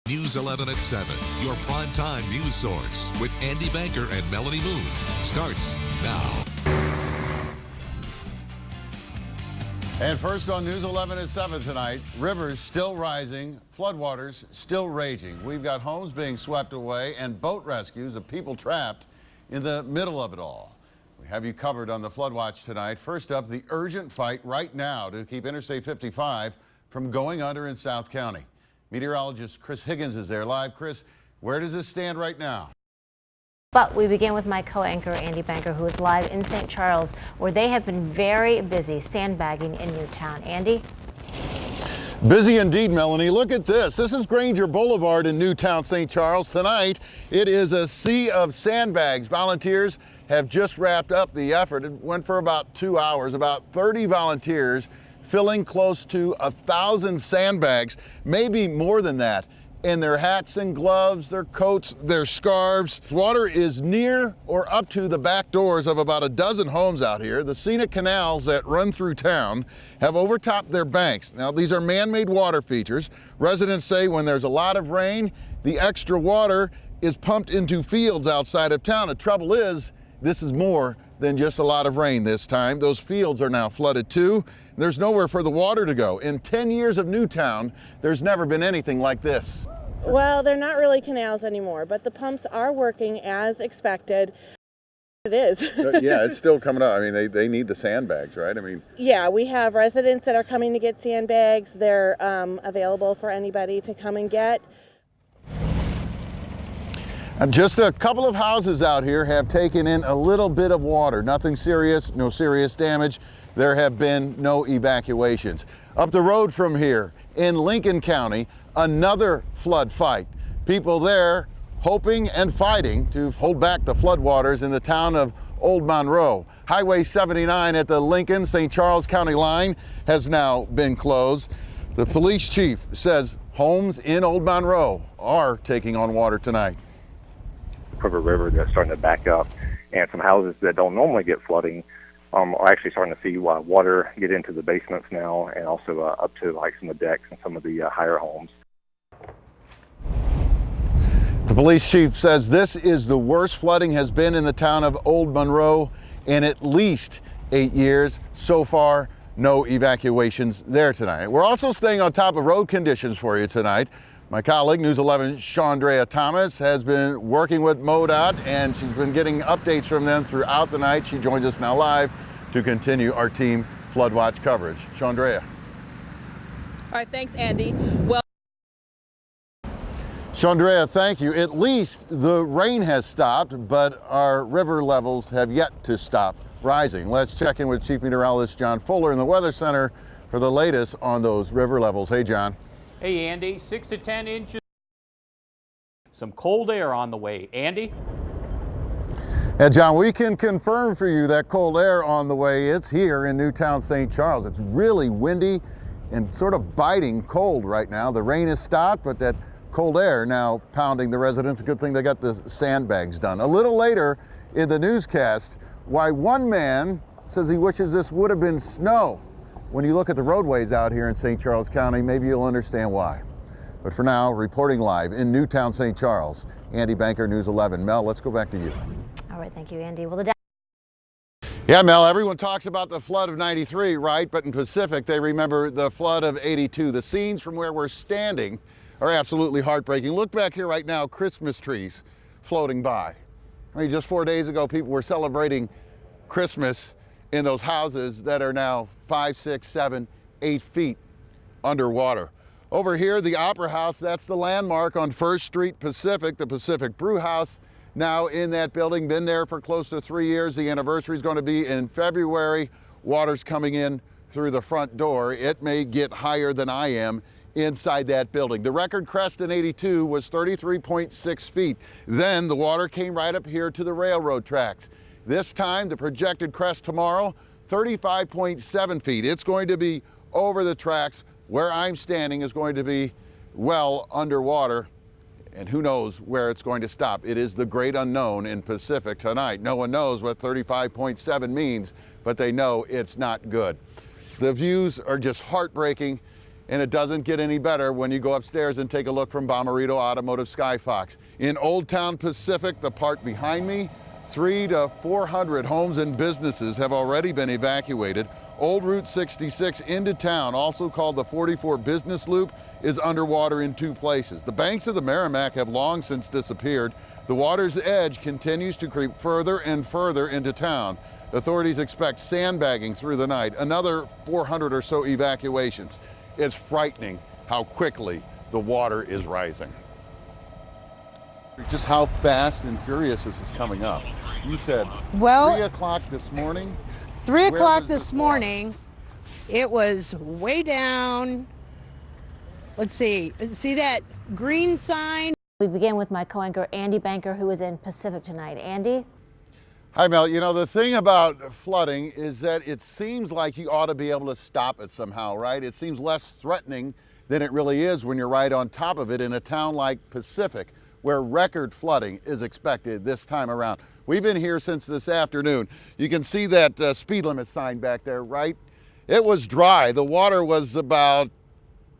News 11 at 7, your primetime news source with Andy Banker and Melanie Moon starts now. And first on News 11 at 7 tonight, rivers still rising, floodwaters still raging. We've got homes being swept away and boat rescues of people trapped in the middle of it all. We have you covered on the flood watch tonight. First up, the urgent fight right now to keep Interstate 55 from going under in South County. Meteorologist Chris Higgins is there live. Chris, where does this stand right now? But we begin with my co-anchor, Andy Banker, who is live in St. Charles, where they have been very busy sandbagging in Newtown. Andy? Busy indeed, Melanie. Look at this. This is Granger Boulevard in Newtown, St. Charles. Tonight, it is a sea of sandbags. Volunteers have just wrapped up the effort. It went for about 2 hours. About 30 volunteers filling close to 1,000 sandbags, maybe more than that, in their hats and gloves, their coats, their scarves. Water is near or up to the back doors of about a dozen homes out here. The scenic canals that run through town have overtopped their banks. Now, these are man-made water features. Residents say when there's a lot of rain, the extra water is pumped into fields outside of town. The trouble is, this is more than just a lot of rain this time. Those fields are now flooded too. There's nowhere for the water to go. In 10 years of Newtown, there's never been anything like this. Well, they're not really canals anymore, but the pumps are working as expected. It is. Yeah, it's still coming up. I mean, they need the sandbags, right? I mean, yeah, we have residents that are coming to get sandbags. They're available for anybody to come and get. Just a couple of houses out here have taken in a little bit of water. Nothing serious, no serious damage. There have been no evacuations. Up the road from here in Lincoln County, another flood fight. People there hoping and fighting to hold back the floodwaters in the town of Old Monroe. Highway 79 at the Lincoln-St. Charles County line has now been closed. The police chief says homes in Old Monroe are taking on water tonight. River that's starting to back up, and some houses that don't normally get flooding are actually starting to see water get into the basements now, and also up to like some of the decks and some of the higher homes. The police chief says this is the worst flooding has been in the town of Old Monroe in at least 8 years. So far, no evacuations there tonight. We're also staying on top of road conditions for you tonight. My colleague, News 11, Chandrea Thomas, has been working with MoDOT, and she's been getting updates from them throughout the night. She joins us now live to continue our team flood watch coverage. Chandrea. All right, thanks, Andy. Well, Chandrea, thank you. At least the rain has stopped, but our river levels have yet to stop rising. Let's check in with Chief Meteorologist John Fuller in the Weather Center for the latest on those river levels. Hey, John. Hey, Andy, 6 to 10 inches. Some cold air on the way. Andy? Yeah, John, we can confirm for you that cold air on the way. It's here in Newtown, St. Charles. It's really windy and sort of biting cold right now. The rain has stopped, but that cold air now pounding the residents. A good thing they got the sandbags done. A little later in the newscast, why one man says he wishes this would have been snow. When you look at the roadways out here in St. Charles County, maybe you'll understand why. But for now, reporting live in Newtown, St. Charles, Andy Banker, News 11. Mel, let's go back to you. All right, thank you, Andy. Well, Yeah, Mel, everyone talks about the flood of '93, right? But in Pacific, they remember the flood of '82. The scenes from where we're standing are absolutely heartbreaking. Look back here right now, Christmas trees floating by. I mean, just 4 days ago, people were celebrating Christmas in those houses that are now 5, 6, 7, 8 feet underwater. Over here, the Opera House, that's the landmark on 1st Street Pacific, the Pacific Brew House, now in that building, been there for close to 3 years. The anniversary is going to be in February. Water's coming in through the front door. It may get higher than I am inside that building. The record crest in '82 was 33.6 feet. Then the water came right up here to the railroad tracks. This time, the projected crest tomorrow, 35.7 feet. It's going to be over the tracks. Where I'm standing is going to be well underwater, and who knows where it's going to stop. It is the great unknown in Pacific tonight. No one knows what 35.7 means, but they know it's not good. The views are just heartbreaking. And it doesn't get any better when you go upstairs and take a look from Bommarito Automotive Skyfox. In Old Town Pacific, the part behind me, 300 to 400 homes and businesses have already been evacuated. Old Route 66 into town, also called the 44 Business Loop, is underwater in 2 places. The banks of the Merrimack have long since disappeared. The water's edge continues to creep further and further into town. Authorities expect sandbagging through the night, another 400 or so evacuations. It's frightening how quickly the water is rising. Just how fast and furious this is coming up. You said 3 o'clock this morning? 3 o'clock this morning, it was way down. Let's see that green sign? We begin with my co-anchor Andy Banker, who is in Pacific tonight. Andy? Hi, Mel. You know, the thing about flooding is that it seems like you ought to be able to stop it somehow, right? It seems less threatening than it really is when you're right on top of it in a town like Pacific, where record flooding is expected this time around. We've been here since this afternoon. You can see that speed limit sign back there, right? It was dry. The water was about,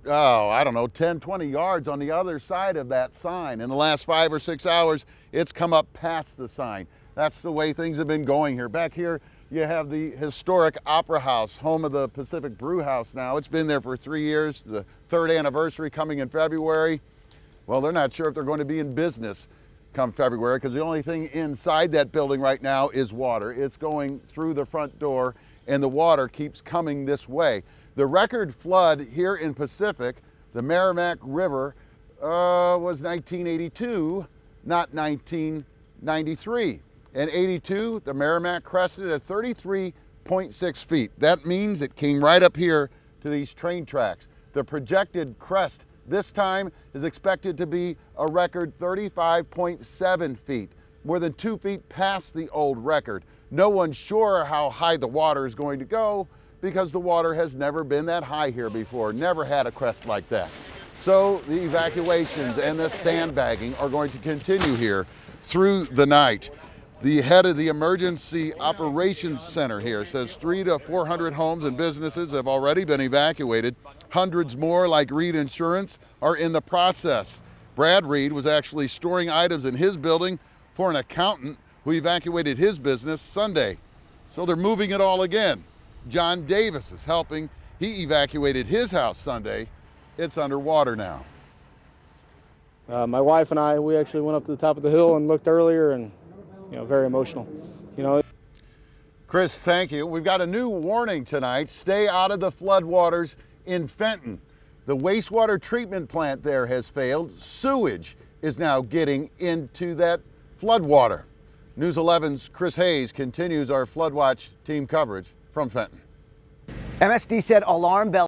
I don't know, 10, 20 yards on the other side of that sign. In the last 5 or 6 hours, it's come up past the sign. That's the way things have been going here. Back here, you have the historic Opera House, home of the Pacific Brew House now. It's been there for 3 years, the 3rd anniversary coming in February. Well, they're not sure if they're going to be in business come February, because the only thing inside that building right now is water. It's going through the front door, and the water keeps coming this way. The record flood here in Pacific, the Merrimack River, was 1982, not 1993. In 82, the Merrimack crested at 33.6 feet. That means it came right up here to these train tracks. The projected crest this time is expected to be a record 35.7 feet, more than 2 feet past the old record. No one's sure how high the water is going to go because the water has never been that high here before, never had a crest like that. So the evacuations and the sandbagging are going to continue here through the night. The head of the Emergency Operations Center here says 300 to 400 homes and businesses have already been evacuated. Hundreds more, like Reed Insurance, are in the process. Brad Reed was actually storing items in his building for an accountant who evacuated his business Sunday. So they're moving it all again. John Davis is helping. He evacuated his house Sunday. It's underwater now. My wife and I, we actually went up to the top of the hill and looked earlier, and very emotional. Chris, thank you. We've got a new warning tonight. Stay out of the floodwaters in Fenton. The wastewater treatment plant there has failed. Sewage is now getting into that floodwater. News 11's Chris Hayes continues our Floodwatch team coverage from Fenton. MSD said alarm bell.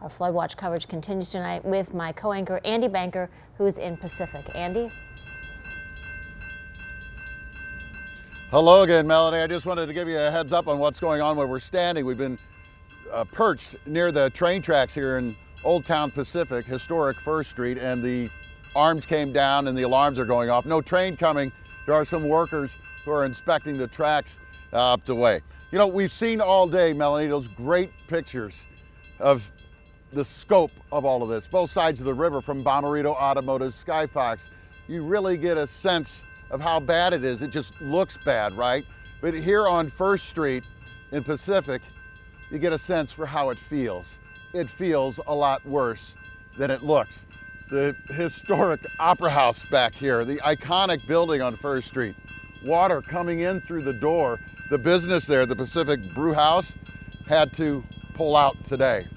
Our Floodwatch coverage continues tonight with my co-anchor Andy Banker, who's in Pacific. Andy? Hello again, Melanie. I just wanted to give you a heads up on what's going on where we're standing. We've been perched near the train tracks here in Old Town Pacific, historic First Street, and the arms came down and the alarms are going off. No train coming. There are some workers who are inspecting the tracks up the way. We've seen all day, Melanie, those great pictures of the scope of all of this, both sides of the river from Bommarito Automotive Skyfox. You really get a sense of how bad it is. It just looks bad, right? But here on First Street in Pacific, you get a sense for how it feels. It feels a lot worse than it looks. The historic Opera House back here, the iconic building on First Street, water coming in through the door. The business there, the Pacific Brew House, had to pull out today.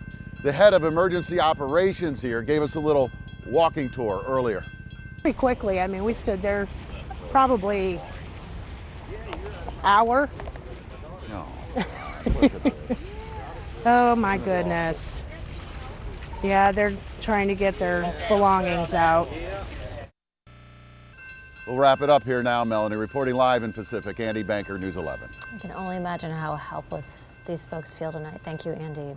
The head of emergency operations here gave us a little walking tour earlier. Pretty quickly, we stood there probably hour. No, look at this. Oh my goodness. Yeah, they're trying to get their belongings out. We'll wrap it up here now, Melanie. Reporting live in Pacific, Andy Banker, News 11. I can only imagine how helpless these folks feel tonight. Thank you, Andy.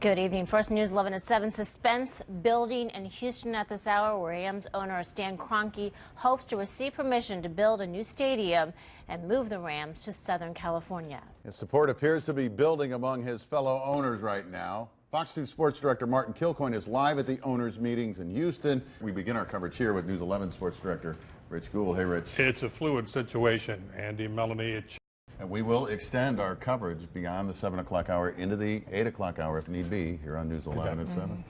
Good evening. First News 11 at 7. Suspense building in Houston at this hour, where Rams owner Stan Kroenke hopes to receive permission to build a new stadium and move the Rams to Southern California. His support appears to be building among his fellow owners right now. Fox 2 Sports Director Martin Kilcoyne is live at the owners' meetings in Houston. We begin our coverage here with News 11 Sports Director Rich Gould. Hey, Rich. It's a fluid situation, Andy, Melanie. And we will extend our coverage beyond the 7 o'clock hour into the 8 o'clock hour if need be here on News 11 at 7.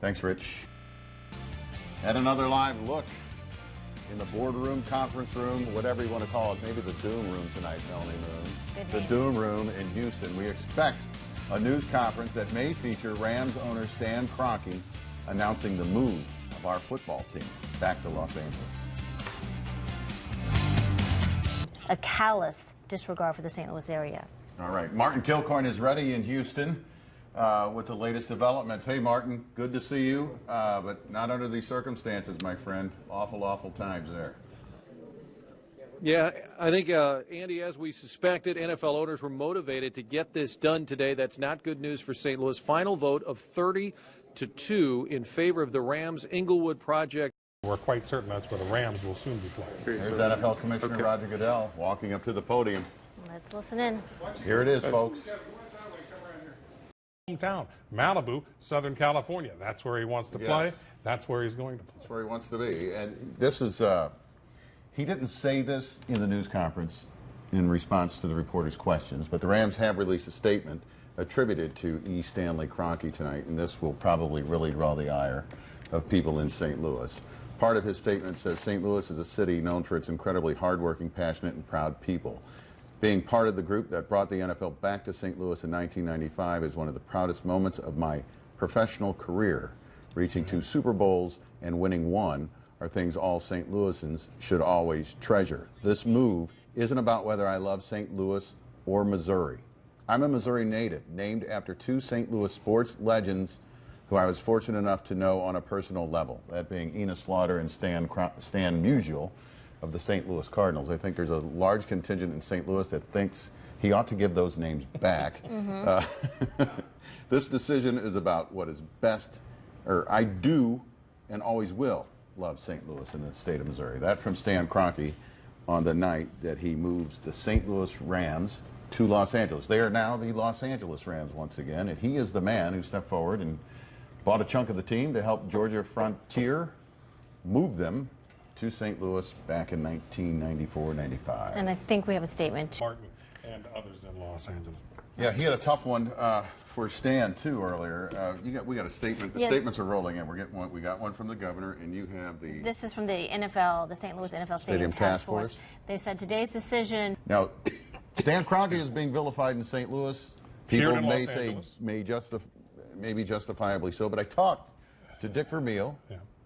Thanks, Rich. And another live look in the boardroom, conference room, whatever you want to call it. Maybe the Doom Room tonight, Melanie Moon. The Doom Room in Houston. We expect a news conference that may feature Rams owner Stan Kroenke announcing the move of our football team back to Los Angeles. A callous disregard for the St. Louis area. All right, Martin Kilcoyne is ready in Houston with the latest developments. Hey, Martin, good to see you, but not under these circumstances, my friend. Awful, awful times there. Yeah, I think, Andy, as we suspected, NFL owners were motivated to get this done today. That's not good news for St. Louis. Final vote of 30-2 in favor of the Rams Inglewood project. We're quite certain that's where the Rams will soon be playing. There's NFL Commissioner Roger Goodell walking up to the podium. Let's listen in. Here it is, folks. Hometown, Malibu, Southern California. That's where he wants to play. That's where he's going to play. That's where he wants to be. And this is, he didn't say this in the news conference in response to the reporters' questions, but the Rams have released a statement attributed to E. Stanley Kroenke tonight, and this will probably really draw the ire of people in St. Louis. Part of his statement says St. Louis is a city known for its incredibly hardworking, passionate, and proud people. Being part of the group that brought the NFL back to St. Louis in 1995 is one of the proudest moments of my professional career. Reaching 2 Super Bowls and winning 1 are things all St. Louisans should always treasure. This move isn't about whether I love St. Louis or Missouri. I'm a Missouri native, named after 2 St. Louis sports legends who I was fortunate enough to know on a personal level, that being Enos Slaughter and Stan Musial of the St. Louis Cardinals. I think there's a large contingent in St. Louis that thinks he ought to give those names back. This decision is about what is best, or I do and always will love St. Louis in the state of Missouri. That from Stan Kroenke on the night that he moves the St. Louis Rams to Los Angeles. They are now the Los Angeles Rams once again, and he is the man who stepped forward and bought a chunk of the team to help Georgia Frontier move them to St. Louis back in 1994-95. And I think we have a statement. Martin and others in Los Angeles. Yeah, he had a tough one for Stan too earlier. We got a statement. The statements are rolling in. We're getting one. We got one from the governor, and you have the. This is from the NFL, the St. Louis NFL Stadium Task Force. They said today's decision. Now, Stan Kroenke is being vilified in St. Louis. People may say maybe justifiably so, but I talked to Dick Vermeil,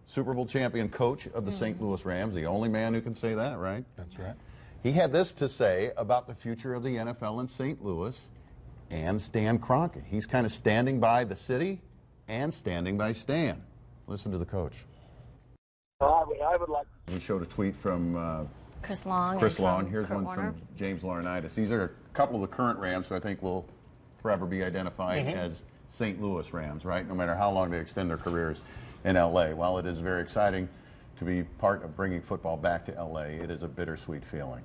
Super Bowl champion coach of the St. Louis Rams, the only man who can say that, right? That's right. He had this to say about the future of the NFL in St. Louis and Stan Kroenke. He's kind of standing by the city and standing by Stan. Listen to the coach. I would like. He showed a tweet from Chris Long. Here's one from James Laurinaitis. These are a couple of the current Rams who I think will forever be identified as St. Louis Rams, right? No matter how long they extend their careers in L.A. While it is very exciting to be part of bringing football back to L.A., it is a bittersweet feeling.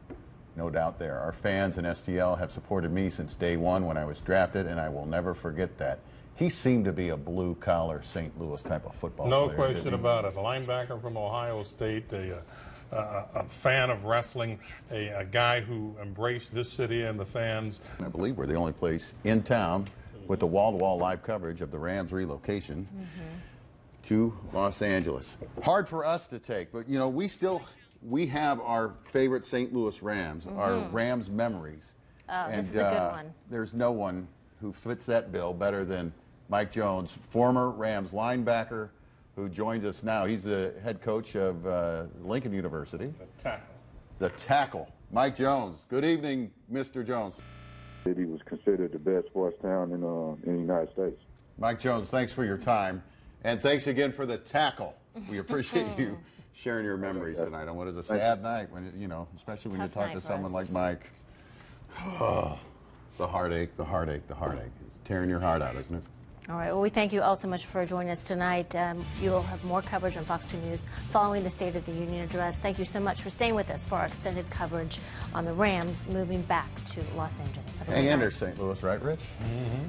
No doubt there. Our fans and STL have supported me since day one when I was drafted, and I will never forget that. He seemed to be a blue-collar St. Louis type of football player. No question about it. A linebacker from Ohio State, a fan of wrestling, a guy who embraced this city and the fans. I believe we're the only place in town with the wall-to-wall live coverage of the Rams relocation to Los Angeles. Hard for us to take, but you know, we have our favorite St. Louis Rams, our Rams memories. Oh, and this is a good one. There's no one who fits that bill better than Mike Jones, former Rams linebacker, who joins us now. He's the head coach of Lincoln University. The tackle. The tackle. Mike Jones. Good evening, Mr. Jones. He was considered the best sports town in the United States. Mike Jones, thanks for your time. And thanks again for the tackle. We appreciate you sharing your memories tonight on what is a sad night, when you know, especially when you talk to someone like Mike. Oh, the heartache, the heartache, the heartache. It's tearing your heart out, isn't it? All right. Well, we thank you all so much for joining us tonight. You'll have more coverage on Fox 2 News following the State of the Union address. Thank you so much for staying with us for our extended coverage on the Rams moving back to Los Angeles. Hang in there, St. Louis, right, Rich? Mm-hmm.